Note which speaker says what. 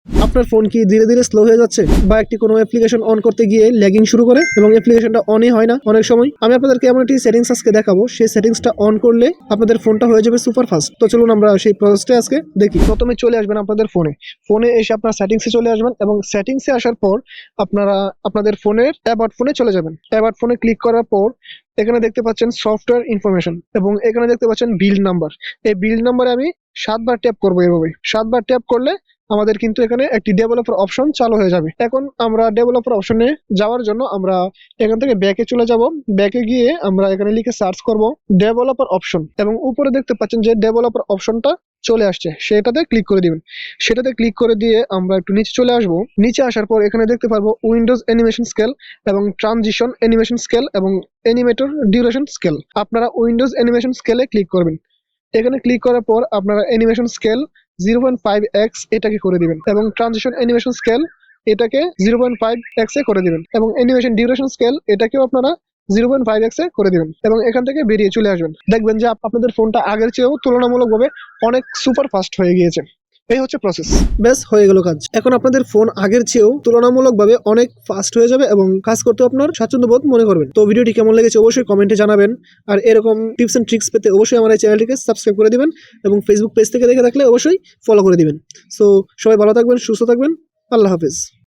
Speaker 1: আপনার ফোন কি ধীরে ধীরে স্লো হয়ে যাচ্ছে বা একটি কোনো অ্যাপ্লিকেশন অন করতে গিয়ে ল্যাগিং শুরু করে এবং অ্যাপ্লিকেশনটা অনই হয় না অনেক সময়? আমি আপনাদেরকে এমন একটি সেটিংস আজকে দেখাবো, সেই সেটিংসটা অন করলে আপনাদের ফোনটা হয়ে যাবে সুপার ফাস্ট। তো চলুন আমরা সেই প্রসেসটা আজকে দেখি। প্রথমে চলে আসবেন আপনাদের ফোনে এসে আপনার সেটিংসে চলে আসবেন এবং সেটিংসে আসার পর আপনারা আপনাদের ফোনের অ্যাবাউট ফোনে চলে যাবেন। অ্যাবাউট ফোনে ক্লিক করার পর এখানে দেখতে পাচ্ছেন সফটওয়্যার ইনফরমেশন এবং এখানে দেখতে পাচ্ছেন বিল্ড নাম্বার। এই বিল্ড নাম্বারে আমি 7 বার ট্যাপ করবো। এভাবে 7 বার ট্যাপ করলে আমাদের কিন্তু এখানে একটি ডেভেলপার অপশন চালু হয়ে যাবে। এখন আমরা ডেভেলপার অপশনে যাওয়ার জন্য আমরা এখান থেকে ব্যাকে চলে যাব। ব্যাকে গিয়ে আমরা এখানে লিখে সার্চ করব ডেভেলপার অপশন এবং উপরে দেখতে পাচ্ছেন যে ডেভেলপার অপশনটা চলে আসছে, সেটাতে ক্লিক করে দিবেন। সেটাতে ক্লিক করে দিয়ে আমরা একটু নিচে চলে আসব। নিচে আসার পর এখানে দেখতে পারবো উইন্ডোজ অ্যানিমেশন স্কেল এবং ট্রানজিশন অ্যানিমেশন স্কেল এবং অ্যানিমেটর ডিউরেশন স্কেল। আপনারা উইন্ডোজ অ্যানিমেশন স্কেলে ক্লিক করবেন। এখানে ক্লিক করার পর আপনারা অ্যানিমেশন স্কেল 0.5x এটাকে করে দিবেন এবং ট্রানজিশন অ্যানিমেশন স্কেল এটাকে 0.5x এ করে দিবেন এবং অ্যানিমেশন ডিউরেশন স্কেল এটাকেও আপনারা 0.5x এ করে দিবেন এবং এখান থেকে বেরিয়ে চলে আসবেন। দেখবেন যে আপনাদের ফোনটা আগের চেয়েও তুলনামূলকভাবে অনেক সুপার ফাস্ট হয়ে গিয়েছে। এই হচ্ছে প্রসেস। বেশ, হয়ে গেল কাজ। এখন আপনাদের ফোন আগের চেয়েও তুলনামূলকভাবে অনেক ফাস্ট হয়ে যাবে এবং কাজ করতে আপনার স্বাচ্ছন্দ্য বোধ মনে করবেন। তো ভিডিওটি কেমন লেগেছে অবশ্যই কমেন্টে জানাবেন। আর এরকম টিপস এন্ড ট্রিক্স পেতে অবশ্যই আমার এই চ্যানেলটিকে সাবস্ক্রাইব করে দিবেন এবং ফেসবুক পেজ থেকে দেখে থাকলে অবশ্যই ফলো করে দিবেন। সো সবাই ভালো থাকবেন, সুস্থ থাকবেন। আল্লাহ হাফেজ।